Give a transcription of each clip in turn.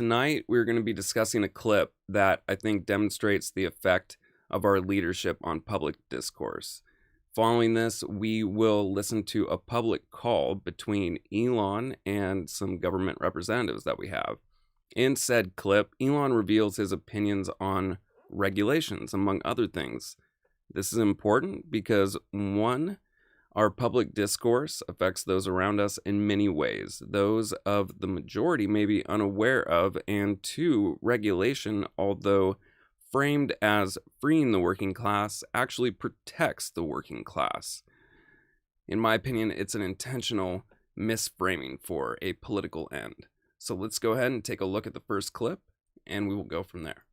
tonight we're going to be discussing a clip that I think demonstrates the effect of our leadership on public discourse. Following this, we will listen to a public call between Elon and some government representatives that we have. In said clip, Elon reveals his opinions on regulations, among other things. This is important because, one, our public discourse affects those around us in many ways, those of the majority may be unaware of, and two, regulation, although framed as freeing the working class, actually protects the working class. In my opinion, it's an intentional misframing for a political end. So let's go ahead and take a look at the first clip, and we will go from there.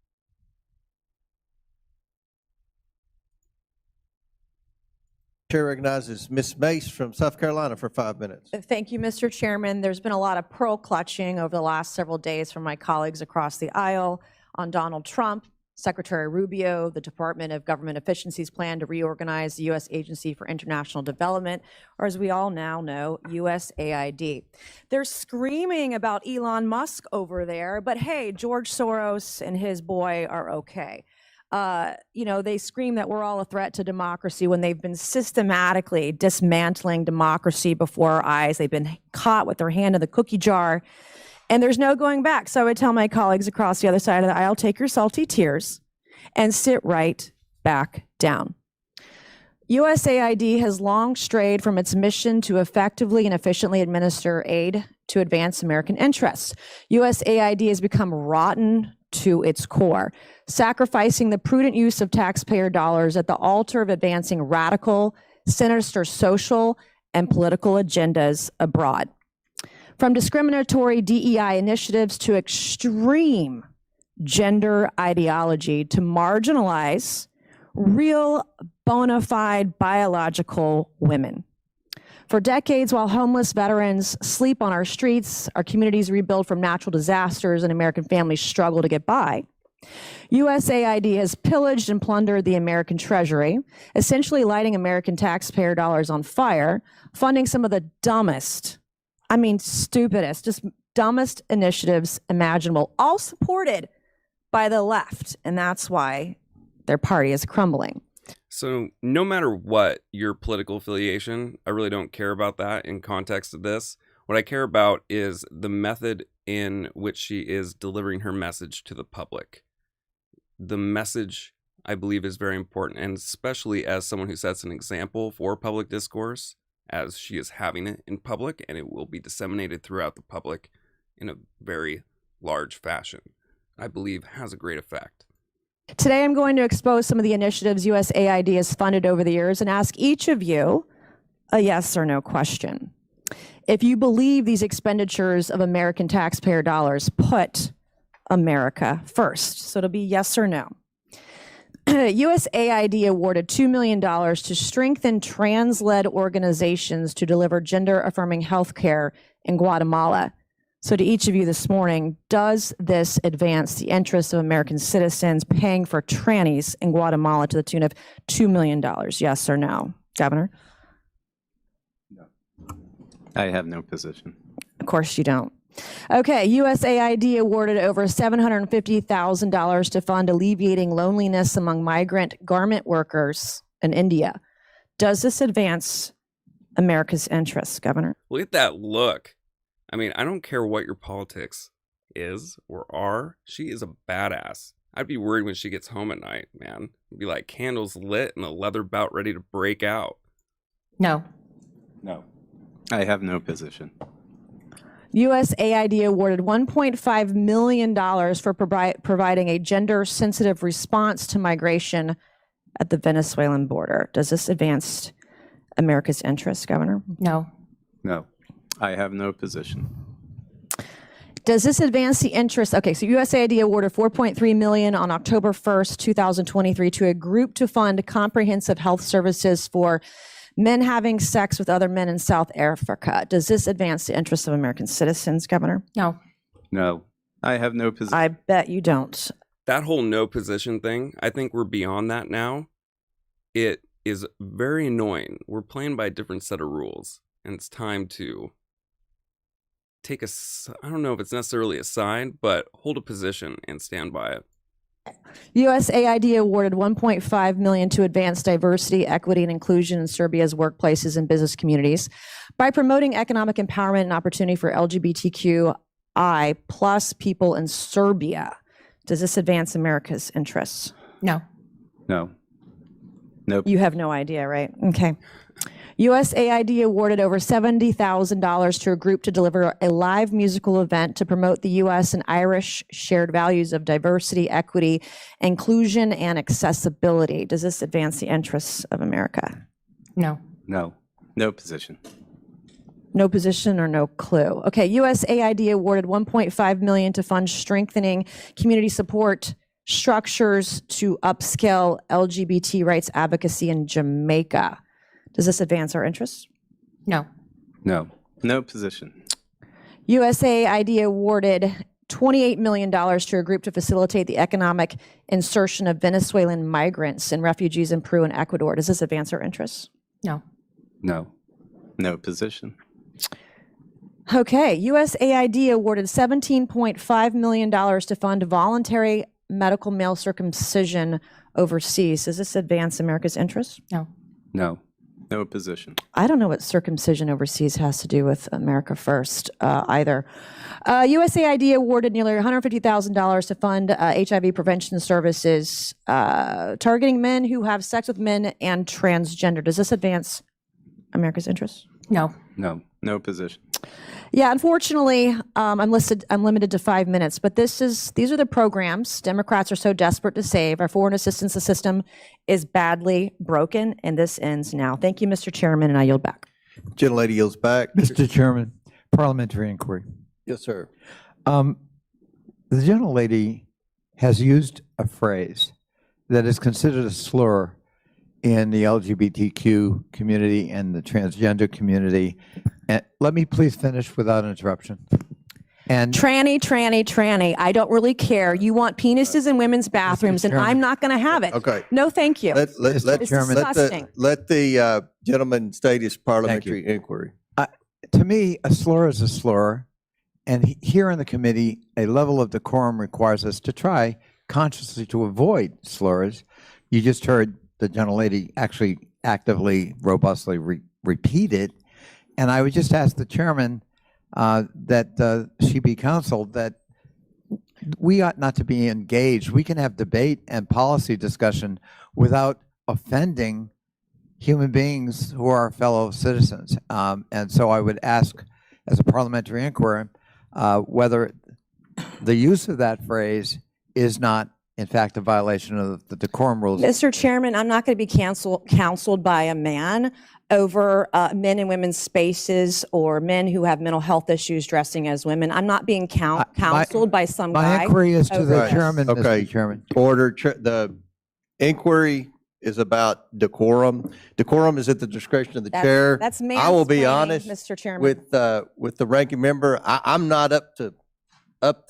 Chair recognizes Ms. Mace from South Carolina for 5 minutes. Thank you, Mr. Chairman. There's been a lot of pearl clutching over the last several days from my colleagues across the aisle on Donald Trump, Secretary Rubio, the Department of Government Efficiency's plan to reorganize the U.S. Agency for International Development, or as we all now know, USAID. They're screaming about Elon Musk over there, but hey, George Soros and his boy are okay. They scream that we're all a threat to democracy when they've been systematically dismantling democracy before our eyes. They've been caught with their hand in the cookie jar, and there's no going back. So I would tell my colleagues across the other side of the aisle, take your salty tears and sit right back down. USAID has long strayed from its mission to effectively and efficiently administer aid to advance American interests. USAID has become rotten to its core, sacrificing the prudent use of taxpayer dollars at the altar of advancing radical, sinister social and political agendas abroad. From discriminatory DEI initiatives to extreme gender ideology to marginalize real bona fide biological women. For decades, while homeless veterans sleep on our streets, our communities rebuild from natural disasters, and American families struggle to get by, USAID has pillaged and plundered the American treasury, essentially lighting American taxpayer dollars on fire, funding some of the stupidest, just dumbest initiatives imaginable, all supported by the left, and that's why their party is crumbling. So no matter what your political affiliation, I really don't care about that in context of this. What I care about is the method in which she is delivering her message to the public. The message, I believe, is very important, and especially as someone who sets an example for public discourse, as she is having it in public, and it will be disseminated throughout the public in a very large fashion, I believe has a great effect. Today, I'm going to expose some of the initiatives USAID has funded over the years and ask each of you a yes or no question. If you believe these expenditures of American taxpayer dollars put America first, so it'll be yes or no. USAID awarded $2 million to strengthen trans-led organizations to deliver gender-affirming health care in Guatemala. So to each of you this morning, does this advance the interests of American citizens paying for trannies in Guatemala to the tune of $2 million? Yes or no? Governor? No. I have no position. Of course you don't. Okay, USAID awarded over $750,000 to fund alleviating loneliness among migrant garment workers in India. Does this advance America's interests, Governor? Look at that look. I mean, I don't care what your politics is or are. She is a badass. I'd be worried when she gets home at night, man. It'd be like candles lit and a leather bout ready to break out. No. No. I have no position. USAID awarded $1.5 million for providing a gender-sensitive response to migration at the Venezuelan border. Does this advance America's interests, Governor? No. No. I have no position. Does this advance the interests? Okay, so USAID awarded $4.3 million on October 1st, 2023 to a group to fund comprehensive health services for men having sex with other men in South Africa. Does this advance the interests of American citizens, Governor? No. No. I have no position. I bet you don't. That whole no position thing, I think we're beyond that now. It is very annoying. We're playing by a different set of rules, and it's time to take I don't know if it's necessarily a side, but hold a position and stand by it. USAID awarded $1.5 million to advance diversity, equity, and inclusion in Serbia's workplaces and business communities by promoting economic empowerment and opportunity for LGBTQI plus people in Serbia. Does this advance America's interests? No. No. Nope. You have no idea, right? Okay. USAID awarded over $70,000 to a group to deliver a live musical event to promote the U.S. and Irish shared values of diversity, equity, inclusion, and accessibility. Does this advance the interests of America? No. No. No position. No position or no clue. Okay, USAID awarded $1.5 million to fund strengthening community support structures to upscale LGBT rights advocacy in Jamaica. Does this advance our interests? No. No. No position. USAID awarded $28 million to a group to facilitate the economic insertion of Venezuelan migrants and refugees in Peru and Ecuador. Does this advance our interests? No. No. No position. Okay, USAID awarded $17.5 million to fund voluntary medical male circumcision overseas. Does this advance America's interests? No. No. No position. I don't know what circumcision overseas has to do with America First either. USAID awarded nearly $150,000 to fund HIV prevention services targeting men who have sex with men and transgender. Does this advance America's interests? No. No. No position. Yeah, unfortunately, I'm limited to 5 minutes, but these are the programs Democrats are so desperate to save. Our foreign assistance system is badly broken, and this ends now. Thank you, Mr. Chairman, and I yield back. Gentlelady yields back. Mr. Chairman, parliamentary inquiry. Yes, sir. The gentlelady has used a phrase that is considered a slur in the LGBTQ community and the transgender community. And let me please finish without interruption. And Tranny. I don't really care. You want penises in women's bathrooms, and Chairman. I'm not going to have it. Okay. No, thank you. Mr. It's Chairman, disgusting. Let the gentleman state his parliamentary inquiry. to me, a slur is a slur. And here in the committee, a level of decorum requires us to try consciously to avoid slurs. You just heard the gentlelady actually actively, robustly repeat it. And I would just ask the chairman that she be counseled that we ought not to be engaged. We can have debate and policy discussion without offending human beings who are our fellow citizens. And so I would ask, as a parliamentary inquiry, whether the use of that phrase is not, in fact, a violation of the decorum rules. Mr. Chairman, I'm not going to be counseled by a man over men and women's spaces or men who have mental health issues dressing as women. I'm not being counseled by some My guy. inquiry is to over the this. chairman, Okay. Mr. Chairman. Order. The inquiry is about decorum. Decorum is at the discretion of the chair. That's I will be mansplaining, honest, Mr. Chairman. with the ranking member. I'm not up to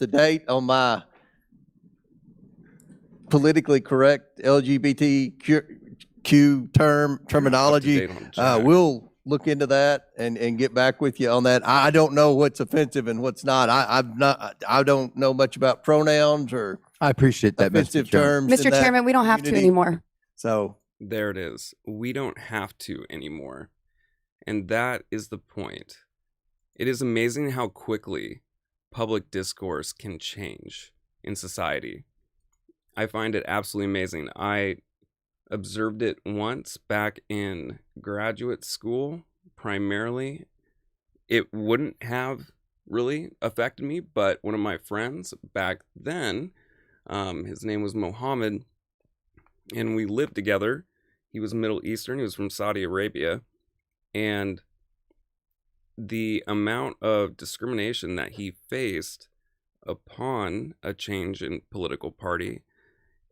date on my politically correct LGBTQ terminology. Up to date on Jack. We'll look into that and get back with you on that. I don't know what's offensive and what's not. I don't know much about pronouns or I appreciate that, Mr. offensive Chairman. terms. in Mr. that Chairman, we don't have to community. anymore. So There it is. We don't have to anymore. And that is the point. It is amazing how quickly public discourse can change in society. I find it absolutely amazing. I observed it once back in graduate school, primarily. It wouldn't have really affected me, but one of my friends back then, his name was Mohammed, and we lived together. He was Middle Eastern. He was from Saudi Arabia. And the amount of discrimination that he faced upon a change in political party,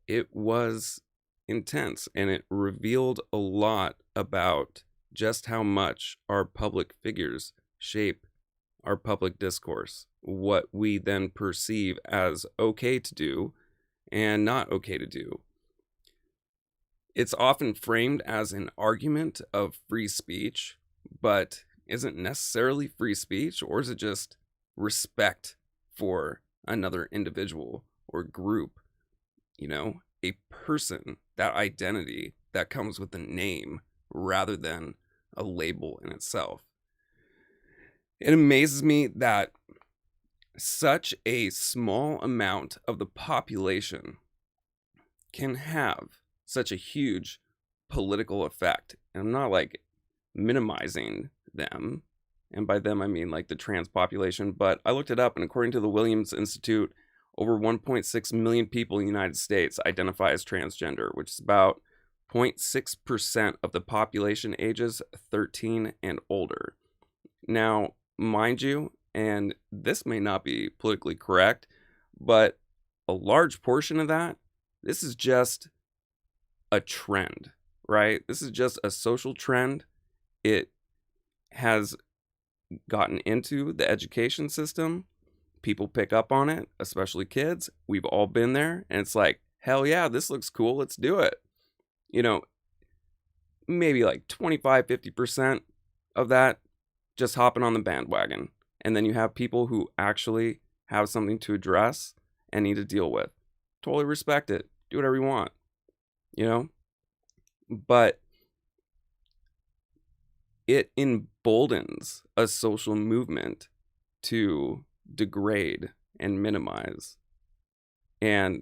it was intense, and it revealed a lot about just how much our public figures shape our public discourse, what we then perceive as okay to do and not okay to do. It's often framed as an argument of free speech, but isn't necessarily free speech, or is it just respect for another individual or group, a person, that identity that comes with a name rather than a label in itself. It amazes me that such a small amount of the population can have such a huge political effect. And I'm not like minimizing them. And by them, I mean like the trans population. But I looked it up, and according to the Williams Institute, over 1.6 million people in the United States identify as transgender, which is about 0.6% of the population ages 13 and older. Now, mind you, and this may not be politically correct, but a large portion of that, this is just a trend, right? This is just a social trend. It has gotten into the education system. People pick up on it, especially kids. We've all been there, and it's like, hell yeah, this looks cool, let's do it. Maybe like 25-50% of that just hopping on the bandwagon. And then you have people who actually have something to address and need to deal with. Totally respect it. Do whatever you want. But it emboldens a social movement to degrade and minimize. And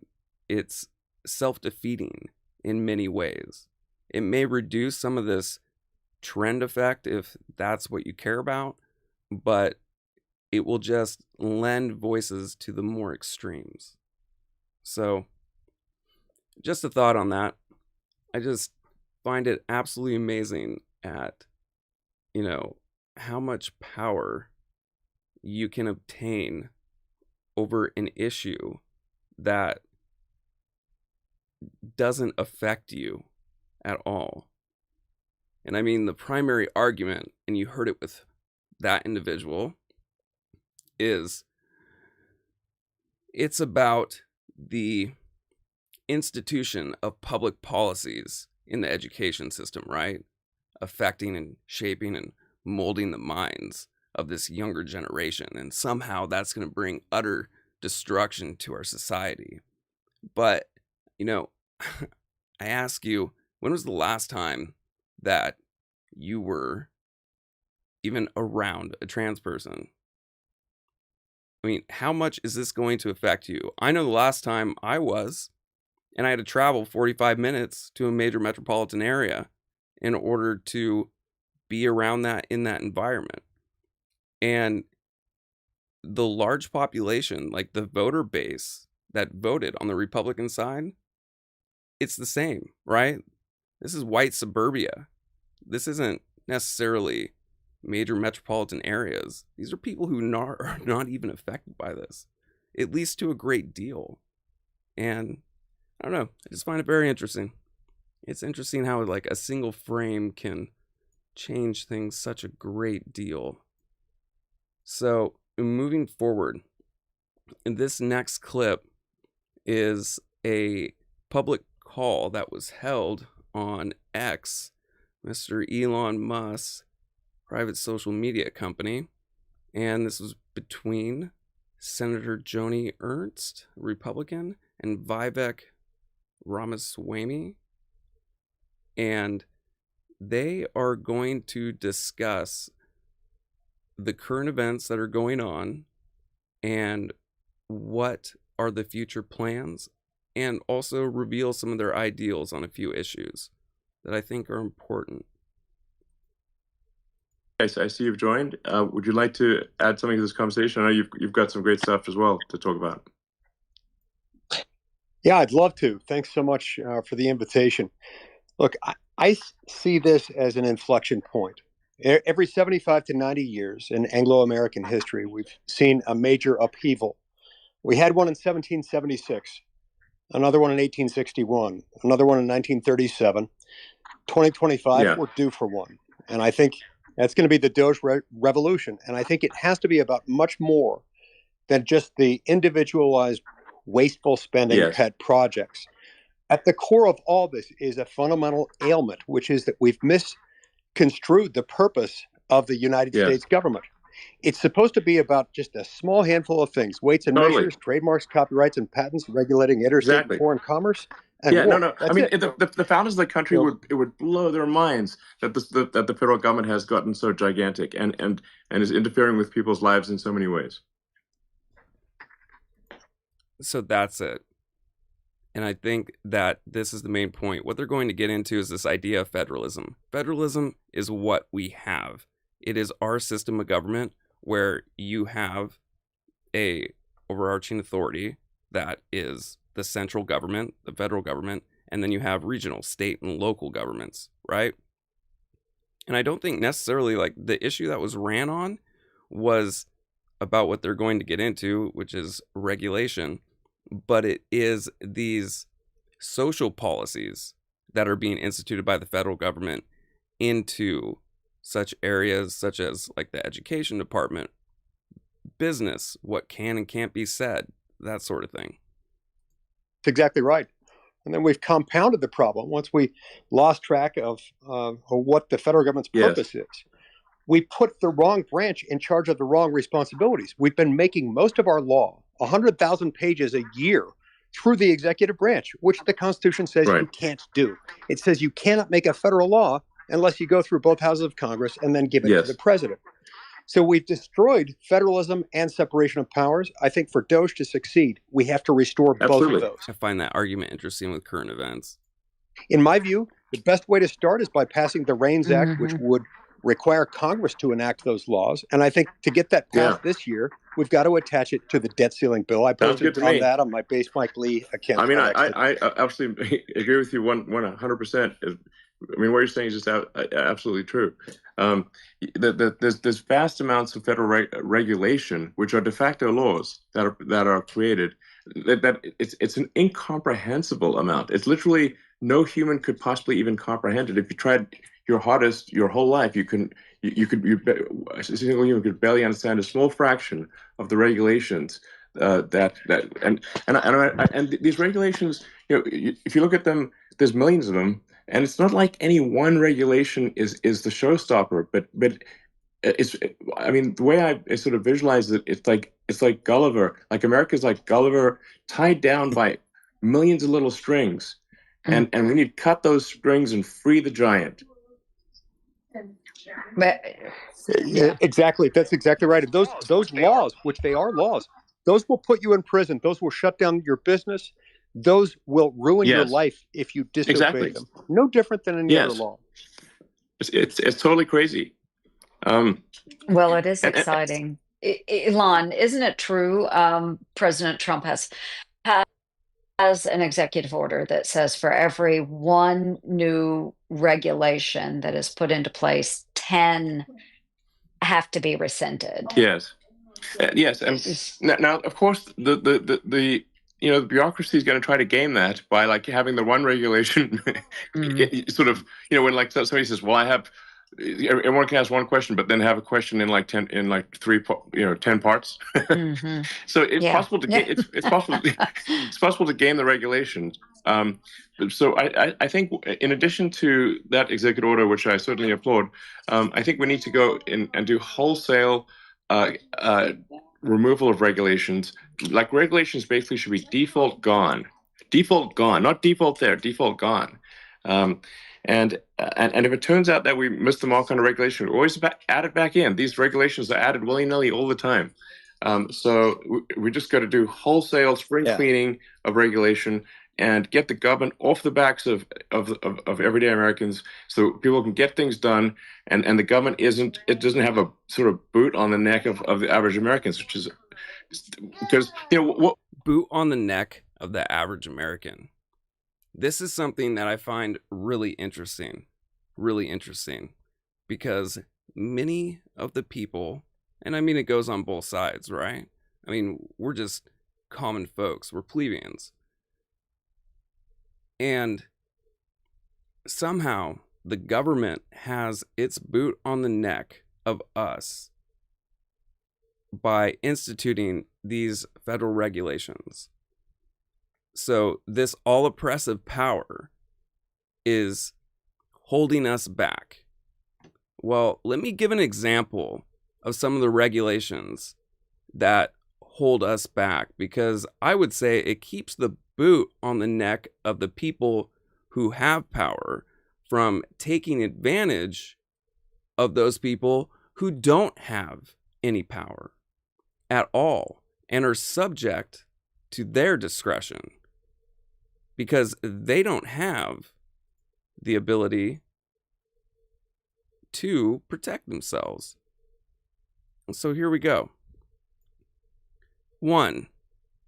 it's self-defeating in many ways. It may reduce some of this trend effect if that's what you care about, but it will just lend voices to the more extremes. So, just a thought on that. I just find it absolutely amazing at, how much power you can obtain over an issue that doesn't affect you at all. And I mean, the primary argument, and you heard it with that individual, is it's about the institution of public policies in the education system, right? Affecting and shaping and molding the minds of this younger generation. And somehow that's going to bring utter destruction to our society. But, I ask you, when was the last time that you were even around a trans person? I mean, how much is this going to affect you? I know the last time I was, and I had to travel 45 minutes to a major metropolitan area in order to be around that in that environment. And the large population, like the voter base that voted on the Republican side, it's the same, right? This is white suburbia. This isn't necessarily major metropolitan areas. These are people who are not even affected by this, at least to a great deal. And I don't know, I just find it very interesting. It's interesting how like a single frame can change things such a great deal. So moving forward, this next clip is a public call that was held on X, Mr. Elon Musk's private social media company. And this was between Senator Joni Ernst, Republican, and Vivek Ramaswamy. And they are going to discuss the current events that are going on and what are the future plans, and also reveal some of their ideals on a few issues that I think are important. I see you've joined. Would you like to add something to this conversation? I know you've got some great stuff as well to talk about. Yeah, I'd love to. Thanks so much for the invitation. Look, I see this as an inflection point. Every 75 to 90 years in Anglo-American history, we've seen a major upheaval. We had one in 1776, another one in 1861, another one in 1937. 2025, We're due for one. And I think that's going to be the Doge revolution. And I think it has to be about much more than just the individualized, wasteful spending of pet projects. At the core of all this is a fundamental ailment, which is that we've misconstrued the purpose of the United States government. It's supposed to be about just a small handful of things: weights and Totally. measures, trademarks, copyrights, and patents, regulating interstate Exactly. and foreign commerce, and Yeah, war. no. I That's mean, it. the founders of the country You know, would blow their minds that that the federal government has gotten so gigantic and is interfering with people's lives in so many ways. So that's it. And I think that this is the main point. What they're going to get into is this idea of federalism. Federalism is what we have. It is our system of government where you have a overarching authority that is the central government, the federal government, and then you have regional, state, and local governments, right? And I don't think necessarily like the issue that was ran on was about what they're going to get into, which is regulation, but it is these social policies that are being instituted by the federal government into such areas such as like the education department, business, what can and can't be said, that sort of thing. That's exactly right. And then we've compounded the problem once we lost track of what the federal government's purpose is. We put the wrong branch in charge of the wrong responsibilities. We've been making most of our law, 100,000 pages a year, through the executive branch, which the Constitution says you can't do. It says you cannot make a federal law unless you go through both houses of Congress and then give it to the president. So we've destroyed federalism and separation of powers. I think for Doge to succeed, we have to restore both of those. I find that argument interesting with current events. In my view, the best way to start is by passing the REINS Act, which would require Congress to enact those laws. And I think to get that passed this year, we've got to attach it to the debt ceiling bill. I posted on that on my Base Mike Lee account. I mean, I absolutely agree with you 100%. I mean, what you're saying is just absolutely true. There's vast amounts of federal regulation, which are de facto laws that are created. That it's an incomprehensible amount. It's literally no human could possibly even comprehend it. If you tried your hardest your whole life, a single human could barely understand a small fraction of the regulations and these regulations. You know, if you look at them, there's millions of them. And it's not like any one regulation is the showstopper, but it's. I mean, the way I sort of visualize it, it's like Gulliver. Like America's like Gulliver, tied down by millions of little strings, and we need to cut those strings and free the giant. Exactly, that's exactly right. And those laws, which they are laws, those will put you in prison. Those will shut down your business. Those will ruin your life if you disobey them. No different than any other law. It's totally crazy. Well, it is exciting. Elon, isn't it true? President Trump has an executive order that says for every one new regulation that is put into place, 10 have to be rescinded. Yes. Yes. And now, of course, the bureaucracy is going to try to game that by like having the one regulation sort of, when like somebody says, well, everyone can ask one question, but then have a question in like 10 parts. So it's possible to it's possible to game the regulations. So I think in addition to that executive order, which I certainly applaud, I think we need to go in and do wholesale removal of regulations. Like regulations basically should be default gone, not default there, default gone. And if it turns out that we missed the mark on a regulation, we always add it back in. These regulations are added willy-nilly all the time. So we just got to do wholesale spring cleaning of regulation and get the government off the backs of everyday Americans, so people can get things done, and the government doesn't have a sort of boot on the neck of the average Americans, which is because what boot on the neck of the average American. This is something that I find really interesting, because many of the people, and I mean it goes on both sides, right? I mean, we're just common folks, we're plebeians. And somehow the government has its boot on the neck of us by instituting these federal regulations. So this all-oppressive power is holding us back. Well, let me give an example of some of the regulations that hold us back, because I would say it keeps the boot on the neck of the people who have power from taking advantage of those people who don't have any power at all and are subject to their discretion because they don't have the ability to protect themselves. So here we go. 1.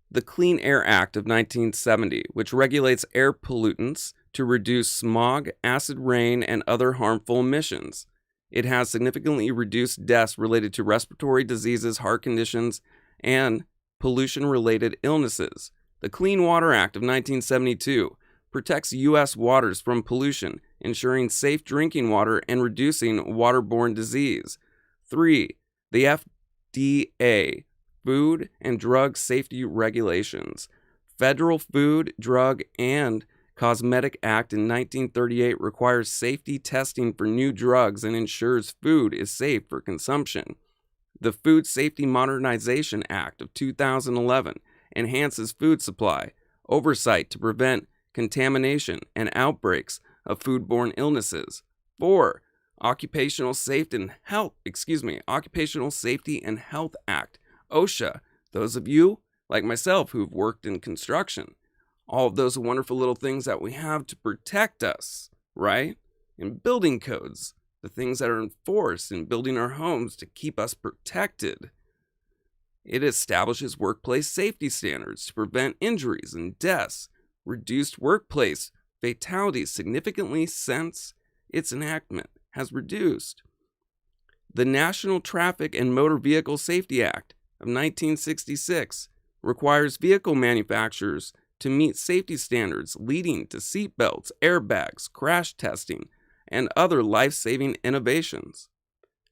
The Clean Air Act of 1970, which regulates air pollutants to reduce smog, acid rain, and other harmful emissions. It has significantly reduced deaths related to respiratory diseases, heart conditions, and pollution-related illnesses. The Clean Water Act of 1972 protects U.S. waters from pollution, ensuring safe drinking water and reducing waterborne disease. 3. The FDA, Food and Drug Safety Regulations. Federal Food, Drug, and Cosmetic Act in 1938 requires safety testing for new drugs and ensures food is safe for consumption. The Food Safety Modernization Act of 2011 enhances food supply oversight to prevent contamination and outbreaks of foodborne illnesses. 4. Occupational Safety and Health Act, OSHA. Those of you like myself who've worked in construction, all of those wonderful little things that we have to protect us, right? In building codes, the things that are enforced in building our homes to keep us protected. It establishes workplace safety standards to prevent injuries and deaths, reduced workplace fatalities significantly since its enactment has reduced. The National Traffic and Motor Vehicle Safety Act of 1966 requires vehicle manufacturers to meet safety standards leading to seat belts, airbags, crash testing, and other life-saving innovations.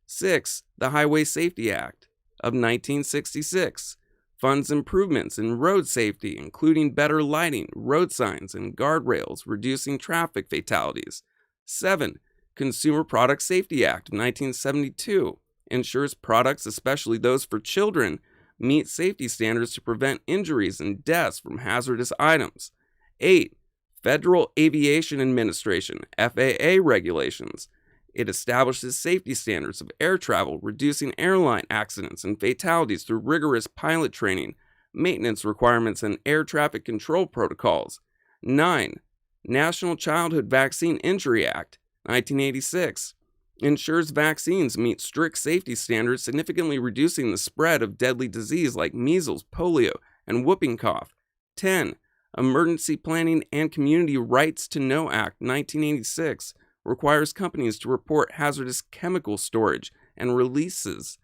6. The Highway Safety Act of 1966 funds improvements in road safety, including better lighting, road signs, and guardrails, reducing traffic fatalities. 7. Consumer Product Safety Act of 1972 ensures products, especially those for children, meet safety standards to prevent injuries and deaths from hazardous items. 8. Federal Aviation Administration, FAA regulations. It establishes safety standards of air travel, reducing airline accidents and fatalities through rigorous pilot training, maintenance requirements, and air traffic control protocols. 9. National Childhood Vaccine Injury Act, 1986. Ensures vaccines meet strict safety standards, significantly reducing the spread of deadly disease like measles, polio, and whooping cough. 10. Emergency Planning and Community Rights to Know Act, 1986, requires companies to report hazardous chemical storage and releases,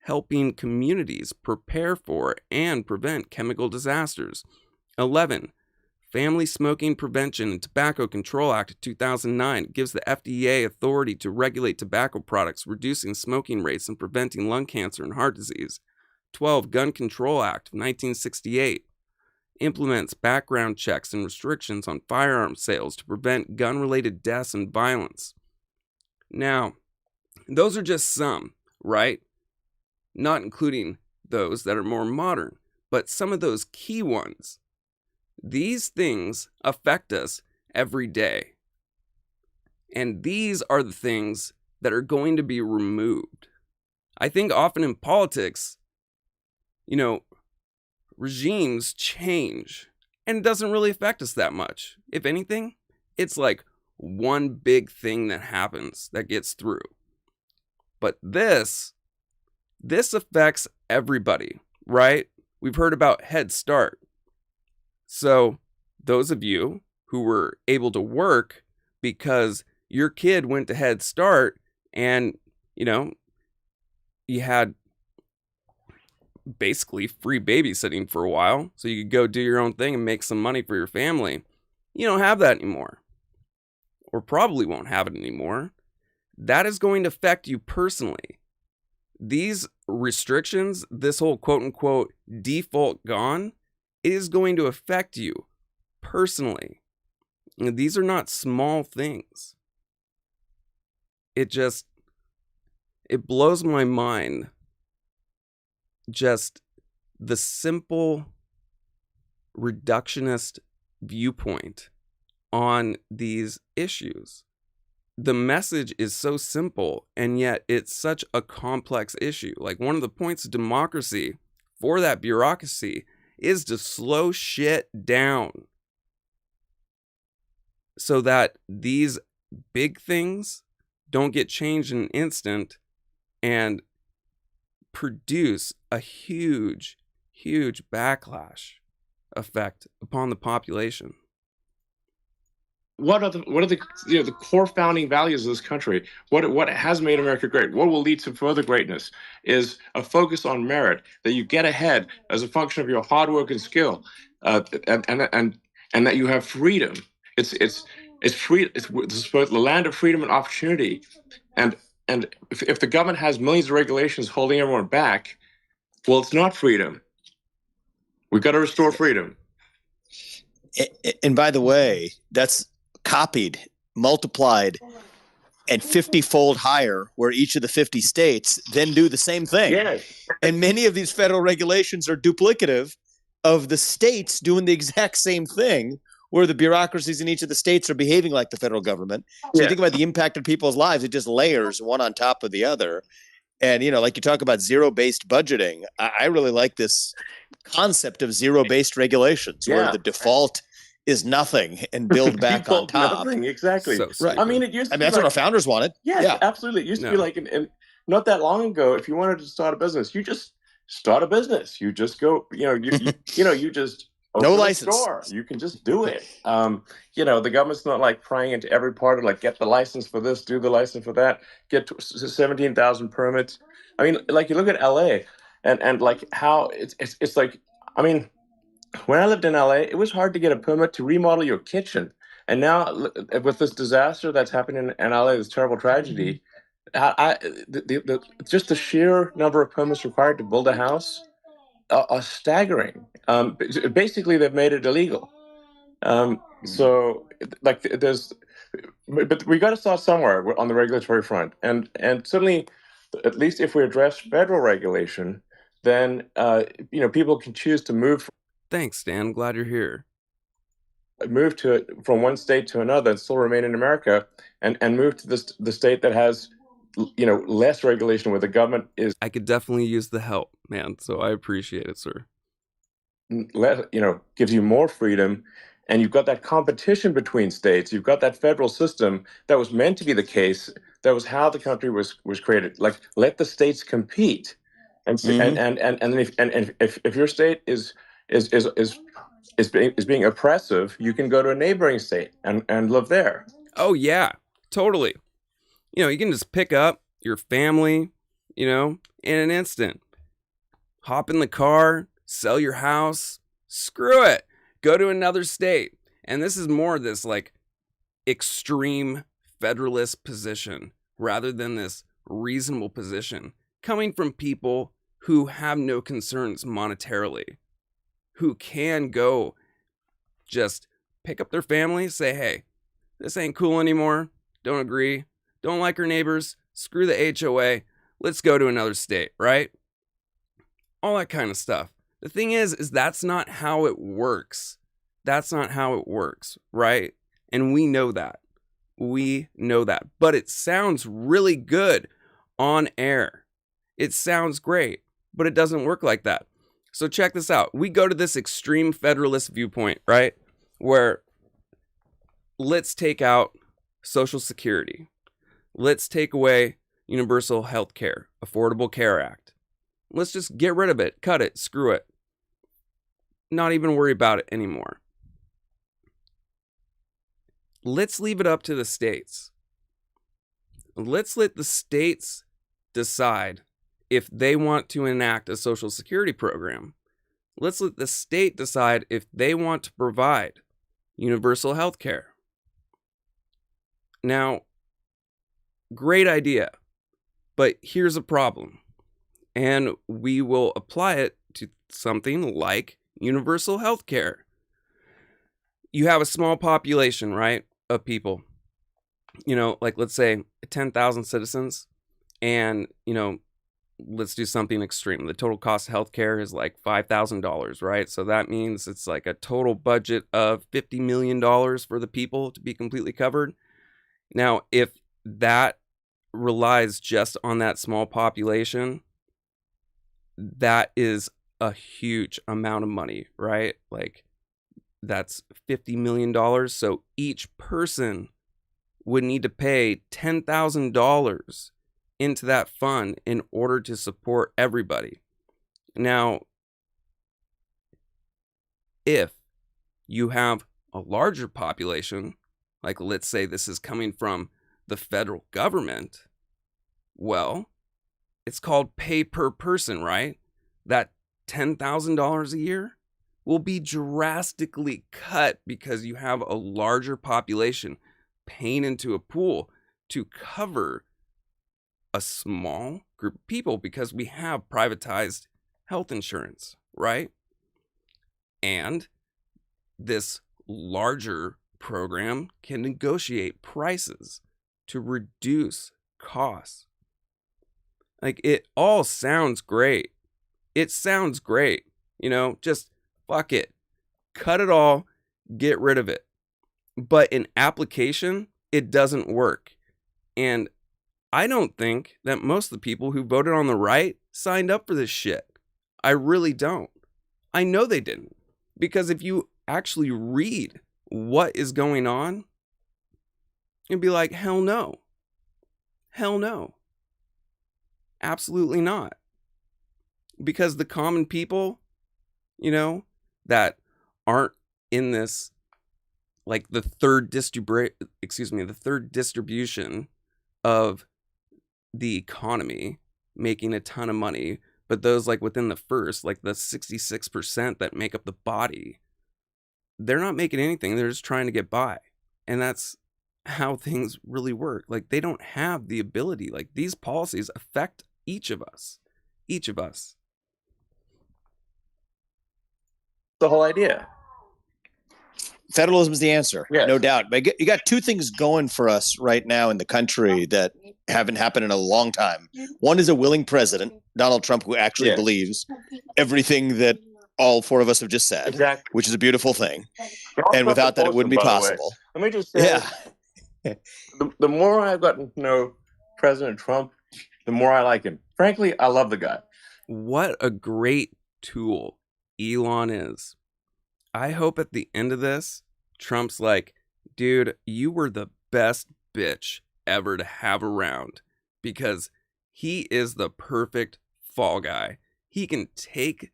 helping communities prepare for and prevent chemical disasters. 11. Family Smoking Prevention and Tobacco Control Act of 2009 gives the FDA authority to regulate tobacco products, reducing smoking rates and preventing lung cancer and heart disease. 12. Gun Control Act of 1968 implements background checks and restrictions on firearm sales to prevent gun-related deaths and violence. Now, those are just some, right? Not including those that are more modern, but some of those key ones. These things affect us every day. And these are the things that are going to be removed. I think often in politics, regimes change and it doesn't really affect us that much. If anything, it's like one big thing that happens that gets through. But this affects everybody, right? We've heard about Head Start. So those of you who were able to work because your kid went to Head Start and, you had basically free babysitting for a while, so you could go do your own thing and make some money for your family. You don't have that anymore, or probably won't have it anymore. That is going to affect you personally. These restrictions, this whole quote-unquote default gone, it is going to affect you personally. And these are not small things. It It blows my mind just the simple reductionist viewpoint on these issues. The message is so simple, and yet it's such a complex issue. Like, one of the points of democracy for that bureaucracy is to slow shit down so that these big things don't get changed in an instant and produce a huge backlash effect upon the population. What are the the core founding values of this country? What has made America great? What will lead to further greatness is a focus on merit, that you get ahead as a function of your hard work and skill, and that you have freedom. It's free. It's both the land of freedom and opportunity, and if the government has millions of regulations holding everyone back, well, it's not freedom. We've got to restore freedom. And by the way, that's copied, multiplied, and 50-fold higher, where each of the 50 states then do the same thing. Yes. And many of these federal regulations are duplicative of the states doing the exact same thing, where the bureaucracies in each of the states are behaving like the federal government. So you think about the impact on people's lives, it just layers one on top of the other. And, like you talk about zero-based budgeting, I really like this concept of zero-based regulations, where the default is nothing and build back on top. Nothing, exactly. Right. I mean, it used to be that's what our founders wanted. Yeah, absolutely. It used to be like, and not that long ago, if you wanted to start a business, you just start a business. You just go, you just open no a license. store. You can just do it. The government's not like prying into every part of, like, get the license for this, do the license for that, get 17,000 permits. I mean, like, you look at LA and like how it's like, I mean, when I lived in LA, it was hard to get a permit to remodel your kitchen. And now, with this disaster that's happening in LA, this terrible tragedy, just the sheer number of permits required to build a house are staggering. Basically, they've made it illegal. So, like, but we got to start somewhere on the regulatory front, and certainly, at least if we address federal regulation, then people can choose to move. Thanks, Dan. I'm glad you're here. Move from one state to another and still remain in America, and move to the state that has less regulation, where the government is. I could definitely use the help, man. So I appreciate it, sir. Gives you more freedom, and you've got that competition between states. You've got that federal system that was meant to be the case. That was how the country was created. Like, let the states compete, and if your state is being oppressive, you can go to a neighboring state and live there. Oh yeah, totally. You can just pick up your family, in an instant. Hop in the car, sell your house, screw it, go to another state. And this is more this like extreme federalist position rather than this reasonable position coming from people who have no concerns monetarily, who can go just pick up their family, say, hey, this ain't cool anymore, don't agree, don't like our neighbors, screw the HOA, let's go to another state, right? All that kind of stuff. The thing is that's not how it works. That's not how it works, right? And we know that. But it sounds really good on air. It sounds great, but it doesn't work like that. So check this out. We go to this extreme federalist viewpoint, right? Where let's take out Social Security. Let's take away universal health care, Affordable Care Act. Let's just get rid of it, cut it, screw it. Not even worry about it anymore. Let's leave it up to the states. Let's let the states decide if they want to enact a Social Security program. Let's let the state decide if they want to provide universal health care. Now, great idea, but here's a problem. And we will apply it to something like universal health care. You have a small population, right, of people. Like let's say 10,000 citizens. And, let's do something extreme. The total cost of healthcare is like $5,000, right? So that means it's like a total budget of $50 million for the people to be completely covered. Now, if that relies just on that small population, that is a huge amount of money, right? Like, that's $50 million. So each person would need to pay $10,000 into that fund in order to support everybody. Now, if you have a larger population, like let's say this is coming from the federal government, well, it's called pay per person, right? That $10,000 a year will be drastically cut because you have a larger population paying into a pool to cover a small group of people because we have privatized health insurance, right? And this larger program can negotiate prices to reduce costs. Like, it all sounds great. It sounds great. Just fuck it. Cut it all, get rid of it. But in application, it doesn't work. And I don't think that most of the people who voted on the right signed up for this shit. I really don't. I know they didn't. Because if you actually read what is going on, you'd be like, hell no. Hell no. Absolutely not. Because the common people, that aren't in this, like the third distribution of the economy making a ton of money, but those like within the first, like the 66% that make up the body, they're not making anything. They're just trying to get by. And that's how things really work. Like, they don't have the ability. Like, these policies affect each of us. The whole idea. Federalism is the answer, Yes. no doubt. But you got two things going for us right now in the country that haven't happened in a long time. One is a willing president, Donald Trump, who actually Yes. believes everything that all four of us have just said, Exactly. which is a beautiful thing. Donald And Trump without that, it supports wouldn't be him, by the way. possible. Let me just say, Yeah. the more I've gotten to know President Trump, the more I like him. Frankly, I love the guy. What a great tool Elon is. I hope at the end of this, Trump's like, dude, you were the best bitch ever to have around, because he is the perfect fall guy. He can take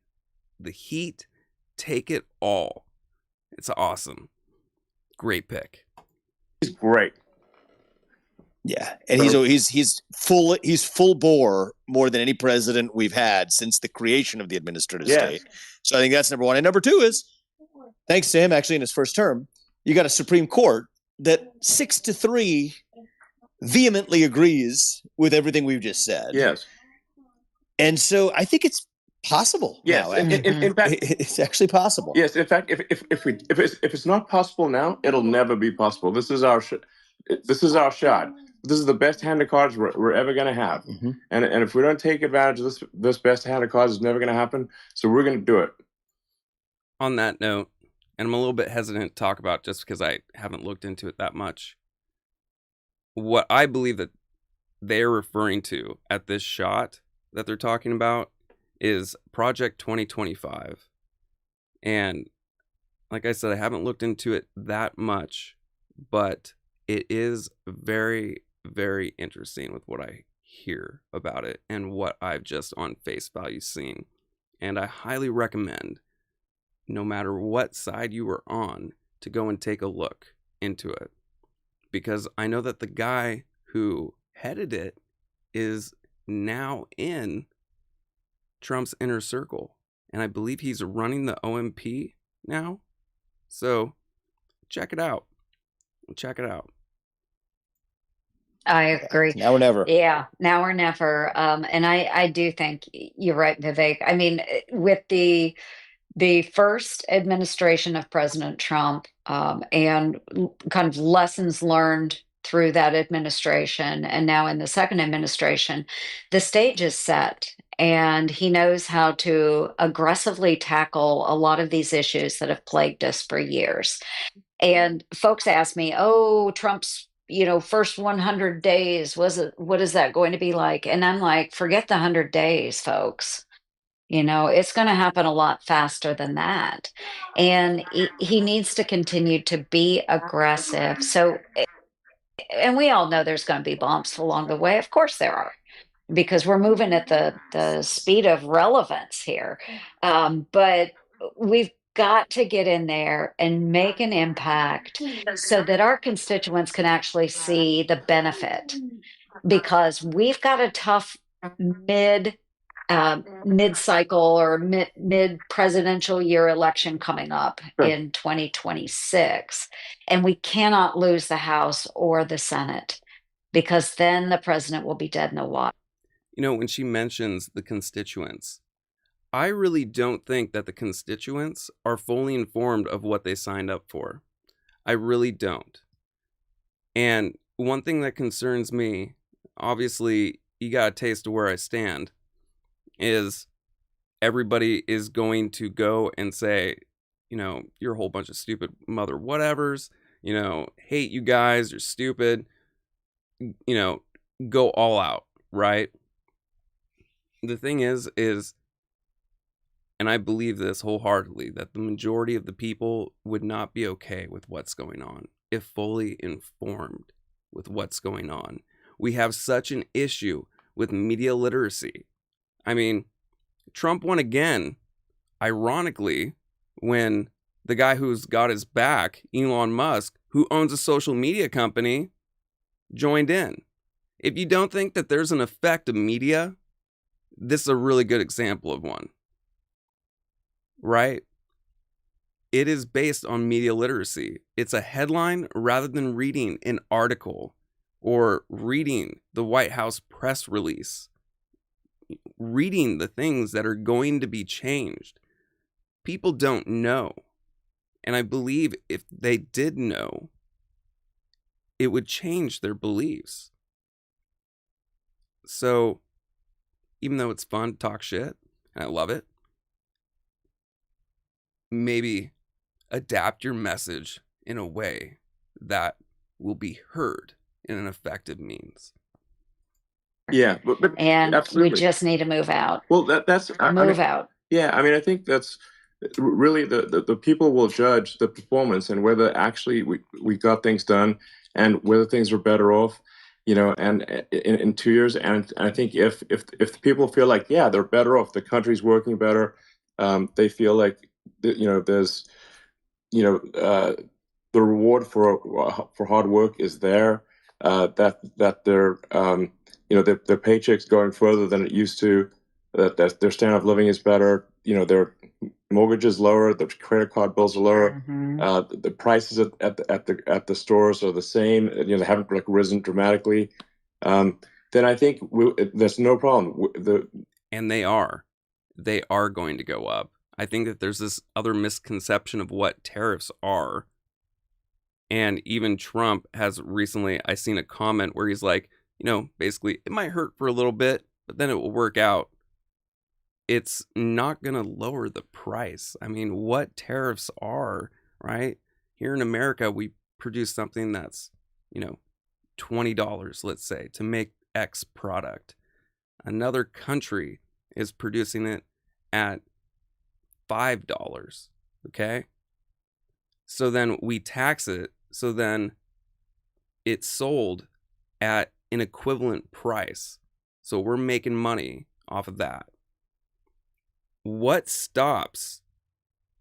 the heat, take it all. It's awesome. Great pick. He's great. Yeah, and he's full bore more than any president we've had since the creation of the administrative Yes. state. So I think that's number one. And number two is, thanks to him, actually in his first term, you got a Supreme Court that 6-3 vehemently agrees with everything we've just said. Yes. And so I think it's possible. Yes. now, In fact, it's actually possible. yes. In fact, if it's not possible now, it'll never be possible. This is our shot. This is the best hand of cards we're ever going to have. Mhm. And if we don't take advantage of this best hand of cards, it's never going to happen. So we're going to do it. On that note, and I'm a little bit hesitant to talk about just because I haven't looked into it that much, what I believe that they're referring to at this shot that they're talking about is Project 2025. And like I said, I haven't looked into it that much, but it is very, very interesting with what I hear about it and what I've just on face value seen. And I highly recommend, no matter what side you are on, to go and take a look into it. Because I know that the guy who headed it is now in Trump's inner circle. And I believe he's running the OMP now. So check it out. I agree. Now or never. Yeah, now or never. And I do think you're right, Vivek. I mean, with the first administration of President Trump, and kind of lessons learned through that administration and now in the second administration, the stage is set. And he knows how to aggressively tackle a lot of these issues that have plagued us for years. And folks ask me, oh, Trump's, first 100 days, what is that going to be like? And I'm like, forget the 100 days, folks. It's going to happen a lot faster than that. And he needs to continue to be aggressive. So, and we all know there's going to be bumps along the way. Of course there are, because we're moving at the speed of relevance here. But we've got to get in there and make an impact so that our constituents can actually see the benefit, because we've got a tough mid-cycle or mid-presidential year election coming up in 2026, and we cannot lose the House or the Senate, because then the president will be dead in the water. When she mentions the constituents, I really don't think that the constituents are fully informed of what they signed up for. I really don't. And one thing that concerns me, obviously, you got a taste of where I stand, is everybody is going to go and say, you're a whole bunch of stupid mother whatevers, hate you guys, you're stupid, go all out, right? The thing is, and I believe this wholeheartedly, that the majority of the people would not be okay with what's going on if fully informed with what's going on. We have such an issue with media literacy. I mean, Trump won again, ironically, when the guy who's got his back, Elon Musk, who owns a social media company, joined in. If you don't think that there's an effect of media, this is a really good example of one. Right? It is based on media literacy. It's a headline rather than reading an article or reading the White House press release, reading the things that are going to be changed. People don't know. And I believe if they did know, it would change their beliefs. So, even though it's fun to talk shit, and I love it, maybe adapt your message in a way that will be heard in an effective means. Yeah, but And absolutely. we just need to move out. Well, that's Move out. Yeah, I think that's really the people will judge the performance and whether actually we got things done and whether things were better off, and in 2 years. And I think if the people feel like, yeah, they're better off, the country's working better, they feel like there's the reward for hard work is there, that their their paycheck's going further than it used to, that their standard of living is better, their mortgage is lower, the credit card bills are lower, the prices at the stores are the same, they haven't risen dramatically, then I think there's no problem. And they are going to go up. I think that there's this other misconception of what tariffs are. And even Trump has recently, I seen a comment where he's like, basically, it might hurt for a little bit, but then it will work out. It's not going to lower the price. I mean, what tariffs are, right? Here in America, we produce something that's, $20, let's say, to make X product. Another country is producing it at $5, okay? So then we tax it, so then it's sold at an equivalent price. So we're making money off of that. What stops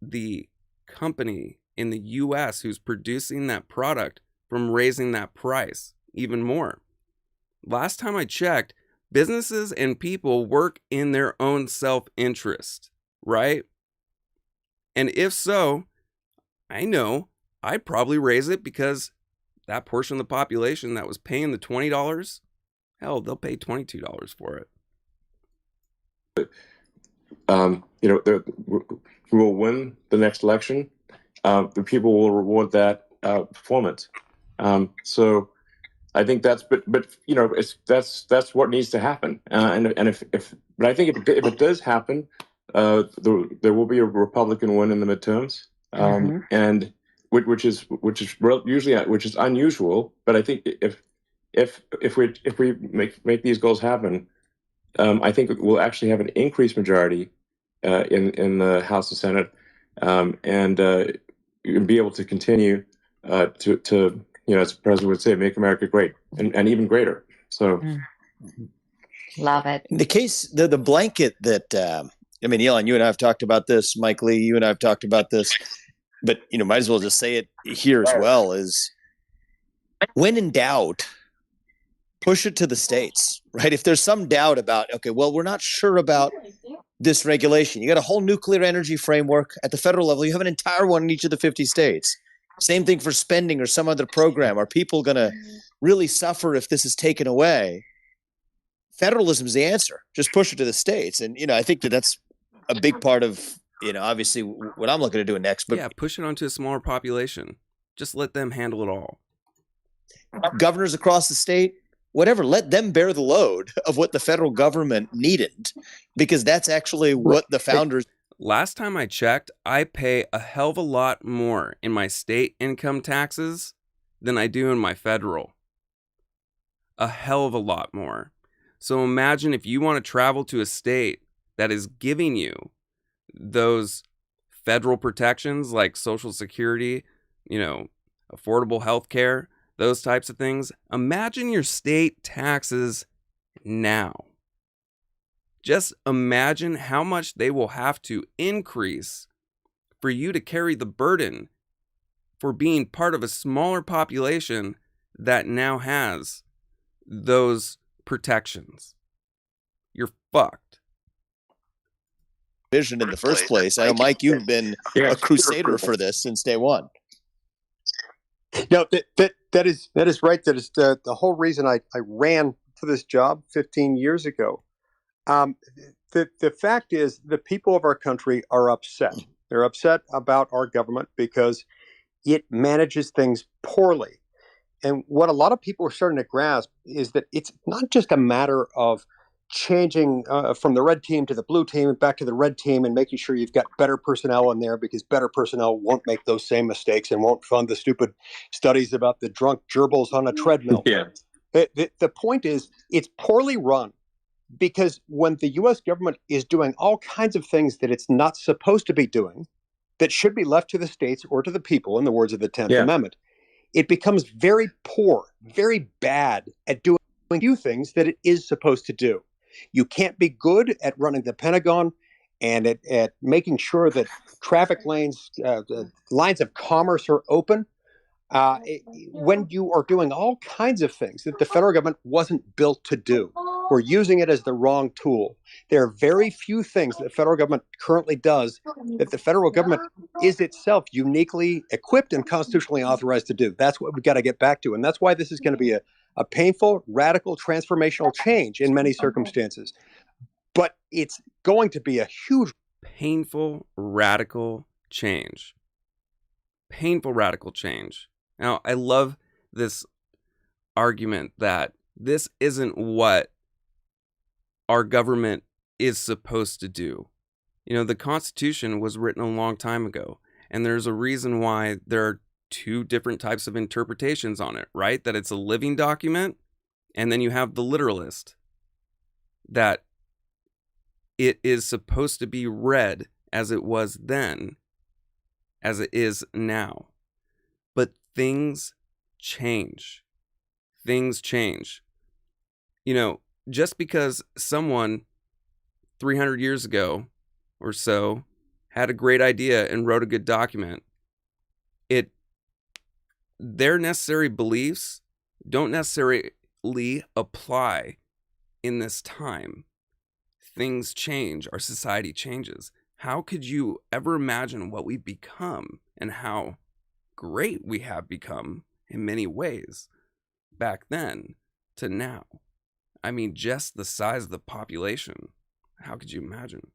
the company in the US who's producing that product from raising that price even more? Last time I checked, businesses and people work in their own self-interest, right? And if so, I know I'd probably raise it because that portion of the population that was paying the $20, hell, they'll pay $22 for it. We will win the next election. The people will reward that performance. So I think but that's what needs to happen. But I think if it does happen, there will be a Republican win in the midterms, and which is unusual. But I think if we make these goals happen, I think we'll actually have an increased majority in the House and Senate, and be able to continue to as the president would say, make America great and even greater. So, love it. In the case, the blanket that Elon, you and I have talked about this. Mike Lee, you and I have talked about this, but might as well just say it here as well. Is when in doubt, push it to the states, right? If there's some doubt about, okay, well, we're not sure about this regulation. You got a whole nuclear energy framework at the federal level. You have an entire one in each of the 50 states. Same thing for spending or some other program. Are people going to really suffer if this is taken away? Federalism is the answer. Just push it to the states. And, I think that's a big part of, obviously what I'm looking to do next. But yeah, push it onto a smaller population. Just let them handle it all. Governors across the state, whatever, let them bear the load of what the federal government needed, because that's actually what the founders. Last time I checked, I pay a hell of a lot more in my state income taxes than I do in my federal. A hell of a lot more. So imagine if you want to travel to a state that is giving you those federal protections like Social Security, affordable health care, those types of things. Imagine your state taxes now. Just imagine how much they will have to increase for you to carry the burden for being part of a smaller population that now has those protections. You're fucked. Vision in the first place. I know, Mike, you've been a crusader for this since day one. No, that is right. That is the whole reason I ran for this job 15 years ago. The fact is, the people of our country are upset. They're upset about our government because it manages things poorly. And what a lot of people are starting to grasp is that it's not just a matter of changing from the red team to the blue team, back to the red team, and making sure you've got better personnel in there, because better personnel won't make those same mistakes and won't fund the stupid studies about the drunk gerbils on a treadmill. Yeah. The point is, it's poorly run, because when the U.S. government is doing all kinds of things that it's not supposed to be doing, that should be left to the states or to the people, in the words of the 10th Amendment, it becomes very poor, very bad at doing a few things that it is supposed to do. You can't be good at running the Pentagon and at making sure that traffic lanes, the lines of commerce are open, when you are doing all kinds of things that the federal government wasn't built to do. We're using it as the wrong tool. There are very few things that the federal government currently does that the federal government is itself uniquely equipped and constitutionally authorized to do. That's what we've got to get back to. And that's why this is going to be a painful, radical, transformational change in many circumstances. But it's going to be a huge... Painful, radical change. Painful, radical change. Now, I love this argument that this isn't what our government is supposed to do. The Constitution was written a long time ago, and there's a reason why there are two different types of interpretations on it, right? That it's a living document, and then you have the literalist, that it is supposed to be read as it was then, as it is now. But things change. Things change. Just because someone 300 years ago or so had a great idea and wrote a good document, their necessary beliefs don't necessarily apply in this time. Things change. Our society changes. How could you ever imagine what we've become and how great we have become in many ways back then to now? I mean, just the size of the population. How could you imagine?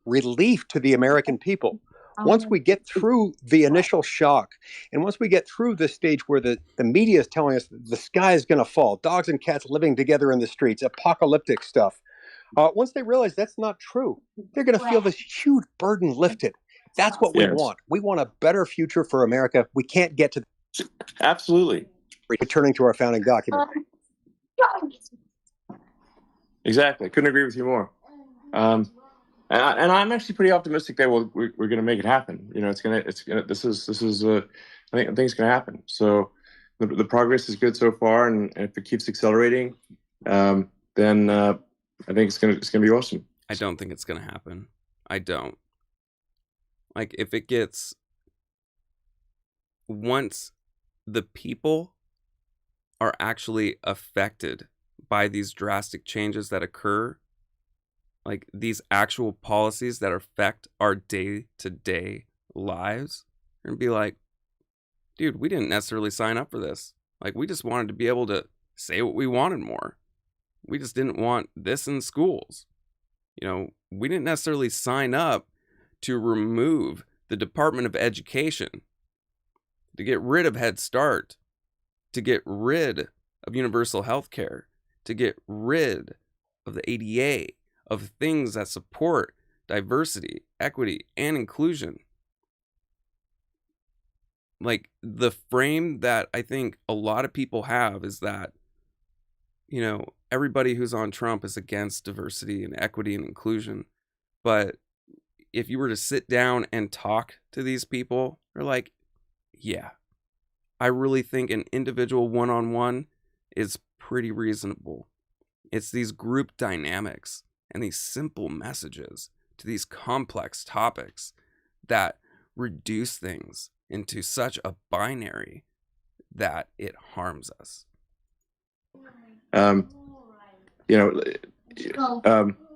Relief to the American people. Once we get through the initial shock, and once we get through the stage where the media is telling us the sky is going to fall, dogs and cats living together in the streets, apocalyptic stuff, once they realize that's not true, they're going to feel this huge burden lifted. That's what we want. We want a better future for America. We can't get to Absolutely. Returning to our founding document. Exactly. Couldn't agree with you more. And I'm actually pretty optimistic that we're going to make it happen. You know, I think it's going to happen. So the progress is good so far, and if it keeps accelerating, then I think it's going to be awesome. I don't think it's going to happen. I don't. Like, if it gets, once the people are actually affected by these drastic changes that occur, like these actual policies that affect our day-to-day lives, and be like, dude, we didn't necessarily sign up for this. Like, we just wanted to be able to say what we wanted more. We just didn't want this in schools. You know, we didn't necessarily sign up to remove the Department of Education, to get rid of Head Start, to get rid of universal health care, to get rid of the ADA, of things that support diversity, equity, and inclusion. Like, the frame that I think a lot of people have is that, you know, everybody who's on Trump is against diversity and equity and inclusion. But if you were to sit down and talk to these people, they're like, yeah, I really think an individual one-on-one is pretty reasonable. It's these group dynamics and these simple messages to these complex topics that reduce things into such a binary that it harms us. You know,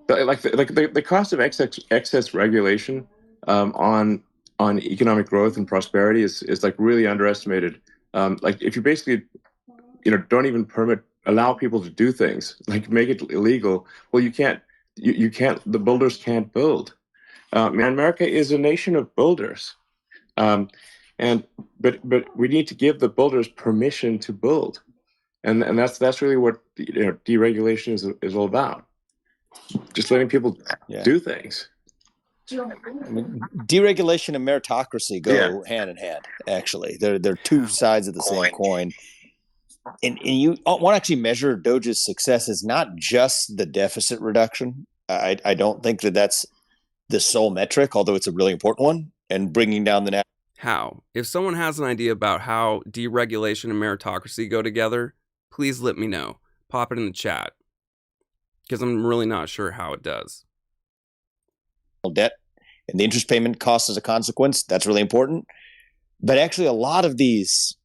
like the cost of excess regulation on economic growth and prosperity is like really underestimated. Like, if you basically, you know, don't even allow people to do things, like make it illegal, well, you can't, the builders can't build. America is a nation of builders. But we need to give the builders permission to build. And that's really what, you know, deregulation is all about. Just letting people do things. I mean, deregulation and meritocracy go hand in hand. Actually, they're two sides of the same coin. And you want to actually measure Doge's success is not just the deficit reduction. I don't think that's the sole metric, although it's a really important one. And bringing down the net. How? If someone has an idea about how deregulation and meritocracy go together, please let me know. Pop it in the chat, because I'm really not sure how it does. Debt and the interest payment costs as a consequence, that's really important. But actually, a lot of these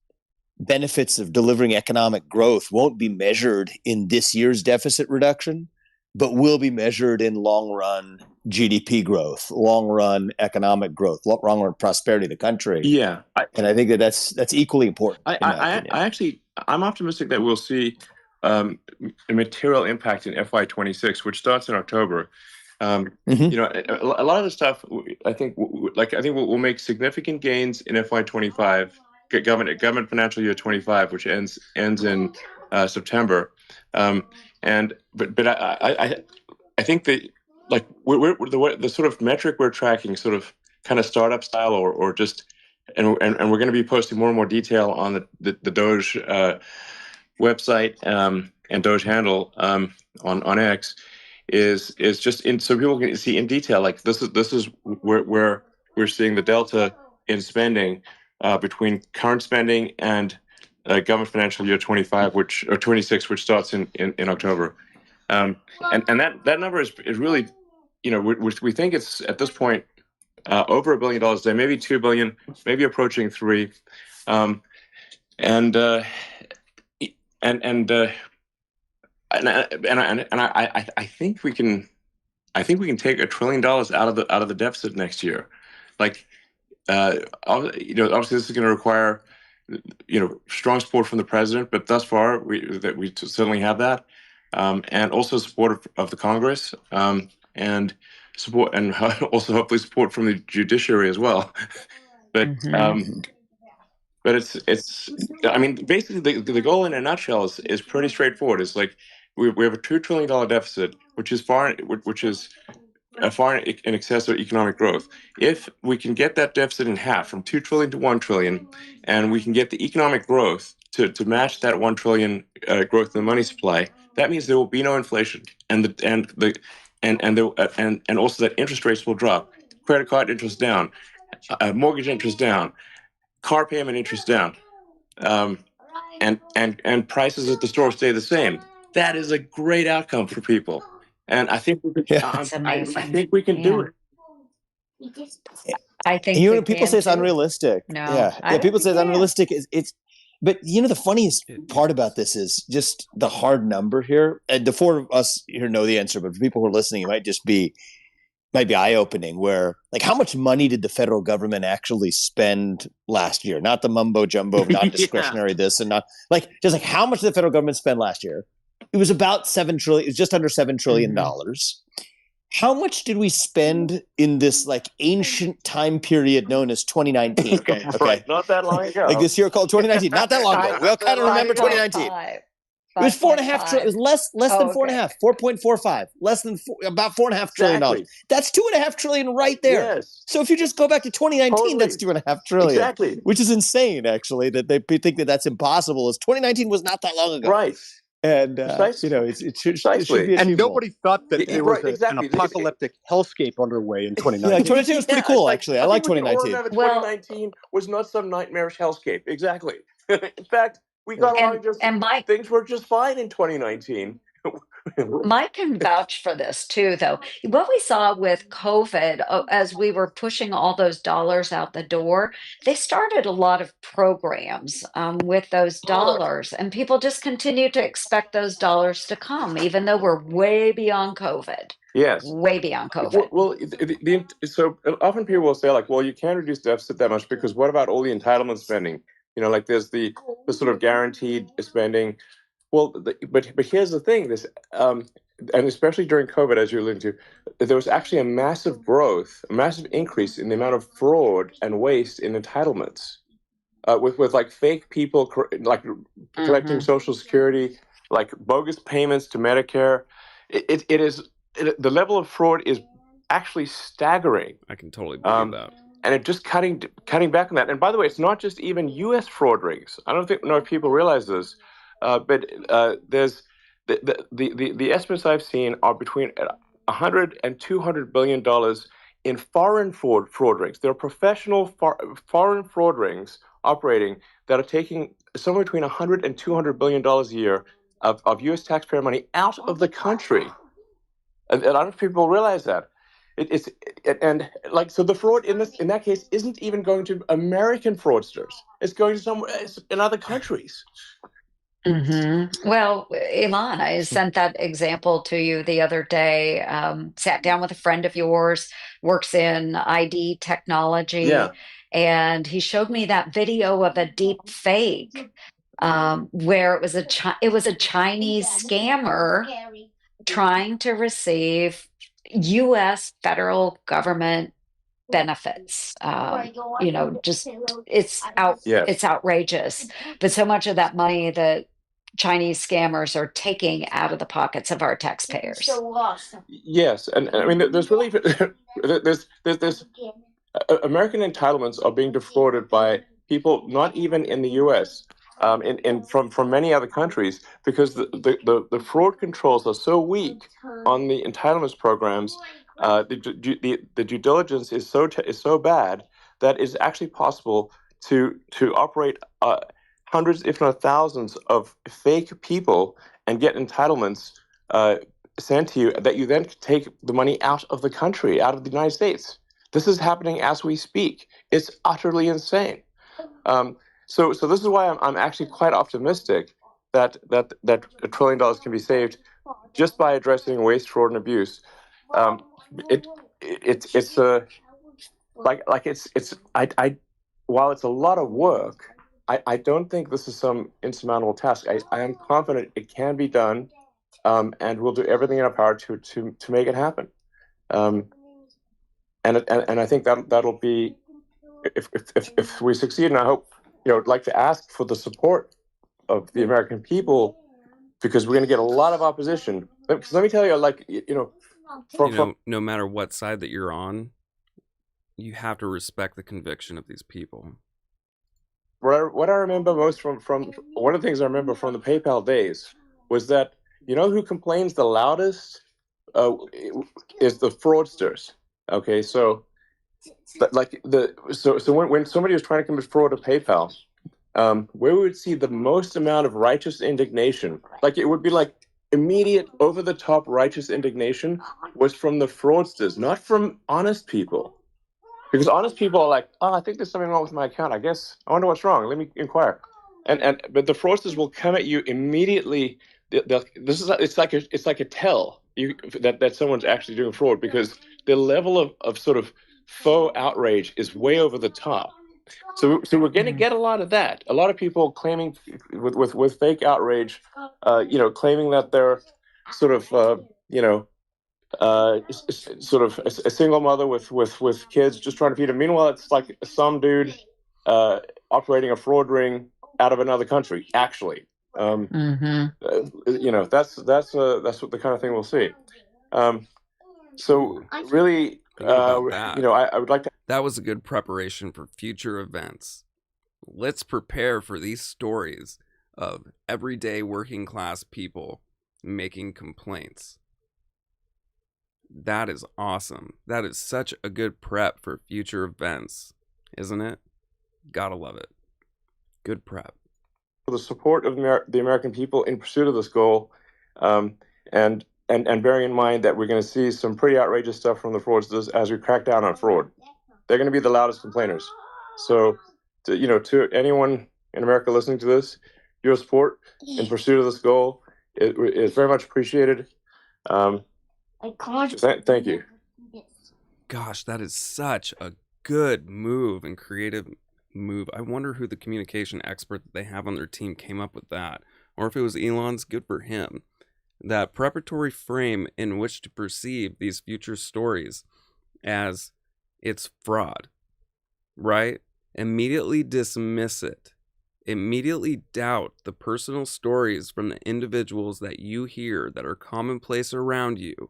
benefits of delivering economic growth won't be measured in this year's deficit reduction, but will be measured in long-run GDP growth, long-run economic growth, long-run prosperity of the country. Yeah, and I think that's equally important. I'm optimistic that we'll see a material impact in FY26, which starts in October. You know, a lot of the stuff, I think we'll make significant gains in FY25, government financial year 25, which ends in September. But I think that, like, we're the sort of metric we're tracking, sort of kind of startup style, or just, and we're going to be posting more and more detail on the Doge website and Doge handle on X, is just so people can see in detail, like, this is where we're seeing the delta in spending between current spending and government financial year 25, or 26, which starts in October. And that number is really, you know, we think it's at this point over $1 billion a day, maybe $2 billion, maybe approaching $3 billion. And I think we can take $1 trillion out of the deficit next year. Like, you know, obviously this is going to require, you know, strong support from the president, but thus far we certainly have that, and also support of the Congress. And support, and also hopefully support from the judiciary as well. But but it's I mean, basically the goal in a nutshell is pretty straightforward. It's like we have a $2 trillion deficit, which is far in excess of economic growth. If we can get that deficit in half, from 2 trillion to 1 trillion, and we can get the economic growth to match that 1 trillion growth in the money supply, that means there will be no inflation, and also that interest rates will drop, credit card interest down, mortgage interest down, car payment interest down, and prices at the store stay the same. That is a great outcome for people, and I think we can, It's amazing. I think we can do it. I think And you know, we when people can say it's too. unrealistic, No, yeah, I don't people say think it's we unrealistic. It's, but you know, the funniest part about this is just the hard number here. And the four of us here know the answer, but for people who are listening, it might be eye-opening. Where, like, how much money did the federal government actually spend last year? Not the mumbo jumbo, non-discretionary this and not just like how much did the federal government spend last year? It was about $7 trillion. It was just under $7 trillion. How much did we spend in this like ancient time period known as 2019? Okay. Right, not that long ago. Like this year called 2019, not that long ago. We all kind of remember 2019. It was $4.5 trillion. It was less than 4.5, 4.45, about $4.5 trillion. Exactly. That's $2.5 trillion right there. Yes. So if you just go back to 2019, Totally. that's $2.5 trillion. Exactly. Which is insane, actually, that they think that that's impossible. As 2019 was not that long ago. Right. And Precisely. you know, it should be And achievable. nobody thought that there was exactly. an apocalyptic hellscape underway in Yeah, 2019. 2019 was pretty cool, actually. I like think we can all 2019. remember Well- 2019 was not some nightmarish hellscape. Exactly. In fact, we got along and Mike, things were just fine in 2019. Mike can vouch for this too, though. What we saw with COVID, as we were pushing all those dollars out the door, they started a lot of programs with those dollars, and people just continue to expect those dollars to come, even though we're way beyond COVID. Yes. Way beyond COVID. Well, so often people will say, like, well, you can't reduce deficit that much because what about all the entitlement spending? You know, like there's the sort of guaranteed spending. Well, but here's the thing: this, and especially during COVID, as you alluded to, there was actually a massive increase in the amount of fraud and waste in entitlements, with like fake people collecting Social Security, like bogus payments to Medicare. The level of fraud is actually staggering. I can totally believe that. And it just cutting back on that. And by the way, it's not just even U.S. fraud rings. I don't know if people realize this, but there's the estimates I've seen are between 100 and 200 billion dollars in foreign fraud rings. There are professional foreign fraud rings operating that are taking somewhere between 100 and 200 billion dollars a year of U.S. taxpayer money out of the country. And a lot of people realize that. So the fraud in that case isn't even going to American fraudsters. It's going to somewhere in other countries. Well, Elon, I sent that example to you the other day. Sat down with a friend of yours, works in ID technology, Yeah. and he showed me that video of a deep fake where it was a Chinese scammer trying to receive U.S. federal government benefits. Just it's outrageous. But so much of that money that Chinese scammers are taking out of the pockets of our taxpayers. Yes, and I mean, there's really there's American entitlements are being defrauded by people not even in the U.S. From many other countries, because the fraud controls are so weak on the entitlements programs. The due diligence is so bad that it's actually possible to operate hundreds, if not thousands, of fake people and get entitlements sent to you that you then take the money out of the country, out of the United States. This is happening as we speak. It's utterly insane. So this is why I'm actually quite optimistic that $1 trillion can be saved just by addressing waste, fraud, and abuse. While it's a lot of work, I don't think this is some insurmountable task. I am confident it can be done, and we'll do everything in our power to make it happen. I think that'll be, if we succeed, and I hope, I'd like to ask for the support of the American people, because we're going to get a lot of opposition. Because let me tell you, no matter what side that you're on, you have to respect the conviction of these people. What I remember most from one of the things I remember from the PayPal days was that, who complains the loudest is the fraudsters. Okay, so when somebody was trying to commit fraud to PayPal, where we would see the most amount of righteous indignation, like it would be like immediate over the top righteous indignation, was from the fraudsters, not from honest people. Because honest people are like, oh, I think there's something wrong with my account. I wonder what's wrong. Let me inquire. But the fraudsters will come at you immediately. It's like a tell that someone's actually doing fraud, because the level of sort of faux outrage is way over the top. So we're going to get a lot of that. A lot of people claiming with fake outrage, claiming that they're sort of sort of a single mother with kids just trying to feed them. Meanwhile, it's like some dude operating a fraud ring out of another country. Actually, that's what the kind of thing we'll see. So really, I would like to. That was a good preparation for future events. Let's prepare for these stories of everyday working class people making complaints. That is awesome. That is such a good prep for future events, isn't it? Gotta love it. Good prep. The support of the American people in pursuit of this goal, and bearing in mind that we're going to see some pretty outrageous stuff from the fraudsters as we crack down on fraud. They're going to be the loudest complainers. So, to anyone in America listening to this, your support in pursuit of this goal is very much appreciated. Thank you. Gosh, that is such a good move and creative move. I wonder who the communication expert that they have on their team came up with that. Or if it was Elon's, good for him. That preparatory frame in which to perceive these future stories as it's fraud, right? Immediately dismiss it. Immediately doubt the personal stories from the individuals that you hear that are commonplace around you